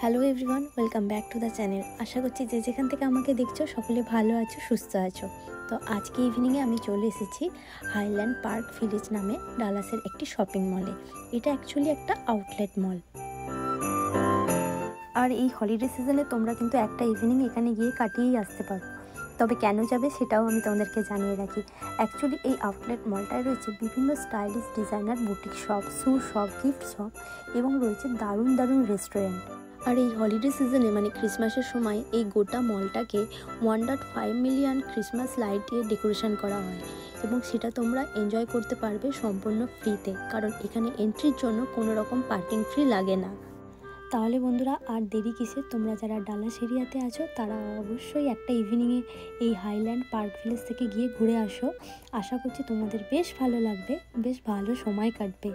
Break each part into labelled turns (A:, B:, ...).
A: Hello everyone, welcome back to the channel. আশা করছি যে যেখান থেকে আমাকে দেখছো সকলে ভালো আছো, সুস্থ আছো। তো আজকে ইভিনিংয়ে আমি চলে এসেছি হাইল্যান্ড পার্ক ভিলেজ নামে ডালাসের একটি শপিং মলে। এটা অ্যাকচুয়ালি একটা আউটলেট মল। আর এই হলিডে সিজনে তোমরা কিন্তু একটা ইভিনিং এখানে গিয়ে কাটিয়েই আসতে পারো। তবে কেন যাবে সেটাও আমি তোমাদেরকে জানিয়ে রাখি। অ্যাকচুয়ালি এই আউটলেট মলটায় রয়েছে বিভিন্ন স্টাইলিশ ডিজাইনার বুটিক শপ, শু শপ, গিফট শপ এবং রয়েছে দারুণ দারুণ রেস্টুরেন্ট। আর এই হলিডে সিজনে মানে ক্রিসমাসের সময় এই গোটা মলটাকে 1.5 মিলিয়ন ক্রিসমাস লাইট দিয়ে ডেকোরেশন করা হয় এবং সেটা তোমরা এনজয় করতে পারবে সম্পূর্ণ ফ্রিতে, কারণ এখানে এন্ট্রির জন্য কোনো রকম পার্কিং ফি লাগে না। তাহলে বন্ধুরা আর দেরি কিসের, তোমরা যারা ডালাস এরিয়াতে আছো তারা অবশ্যই একটা ইভিনিংয়ে এই হাইল্যান্ড পার্ক ভিলেজ থেকে গিয়ে ঘুরে আসো। আশা করছি তোমাদের বেশ ভালো লাগবে, বেশ ভালো সময় কাটবে।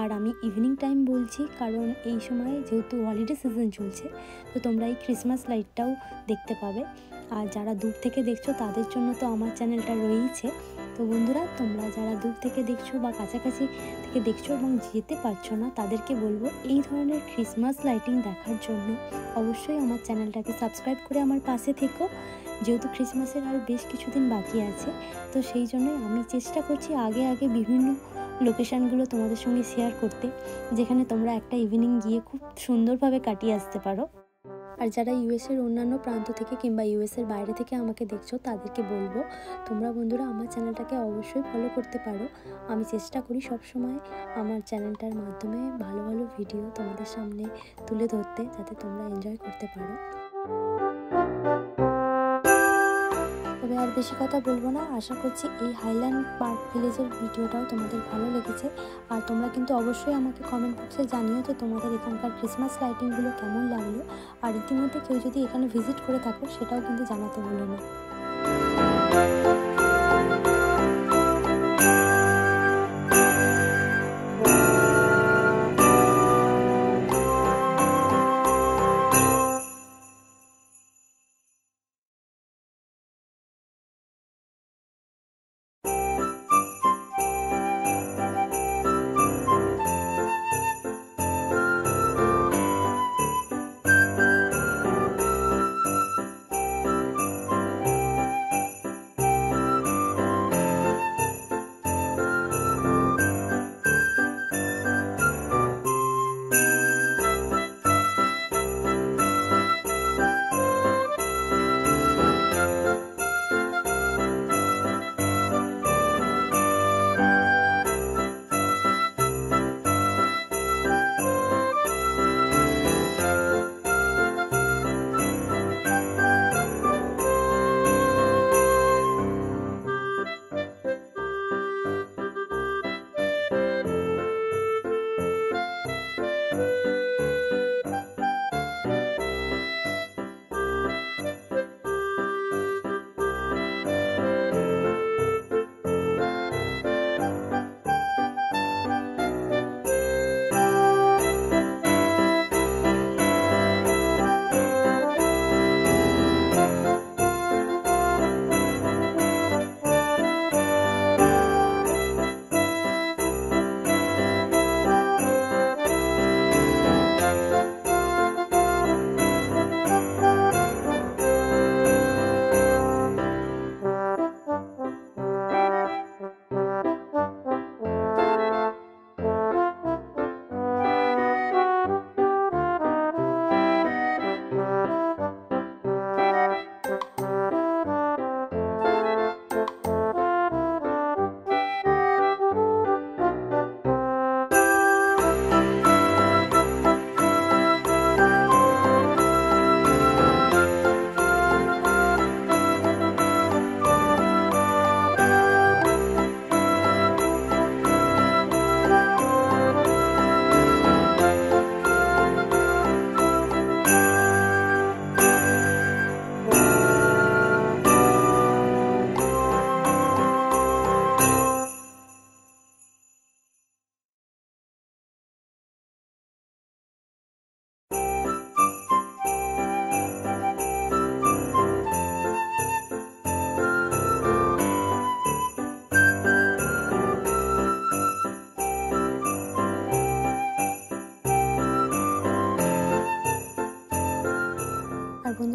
A: আর আমি ইভিনিং টাইম বলছি কারণ এই সময় যেহেতু হলিডে সিজন চলছে, তো তোমরা এই ক্রিসমাস লাইটটাও দেখতে পাবে। আর যারা দূর থেকে দেখছো তাদের জন্য তো আমার চ্যানেলটা রয়েইছে। তো বন্ধুরা, তোমরা যারা দূর থেকে দেখছো বা কাছাকাছি থেকে দেখছো এবং যেতে পারছো না, তাদেরকে বলবো এই ধরনের ক্রিসমাস লাইটিং দেখার জন্য অবশ্যই আমার চ্যানেলটাকে সাবস্ক্রাইব করে আমার পাশে থেকো। যেহেতু ক্রিসমাসের আর বেশ কিছুদিন বাকি আছে, তো সেই জন্যই আমি চেষ্টা করছি আগে আগে বিভিন্ন লোকেশানগুলো তোমাদের সঙ্গে শেয়ার করতে, যেখানে তোমরা একটা ইভিনিং গিয়ে খুব সুন্দরভাবে কাটিয়ে আসতে পারো। আর যারা ইউএসের অন্যান্য প্রান্ত থেকে কিংবা ইউএসের বাইরে থেকে আমাকে দেখছো, তাদেরকে বলবো তোমরা বন্ধুরা আমার চ্যানেলটাকে অবশ্যই ফলো করতে পারো। আমি চেষ্টা করি সবসময় আমার চ্যানেলটার মাধ্যমে ভালো ভালো ভিডিও তোমাদের সামনে তুলে ধরতে, যাতে তোমরা এনজয় করতে পারো। তবে আর বেশি কথা বলবো না, আশা করছি এই হাইল্যান্ড পার্ক ভিলেজের ভিডিওটাও তোমাদের ভালো লেগেছে। আর তোমরা কিন্তু অবশ্যই আমাকে কমেন্ট বক্সে জানিও যে তোমাদের এখানকার ক্রিসমাস লাইটিংগুলো কেমন লাগলো। আর ইতিমধ্যে কেউ যদি এখানে ভিজিট করে থাকো সেটাও কিন্তু জানাতে ভুলো না।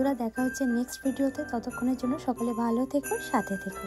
A: বন্ধুরা দেখা হচ্ছে নেক্সট ভিডিওতে, ততক্ষণের জন্য সকলে ভালো থেকো, সাথে থেকো।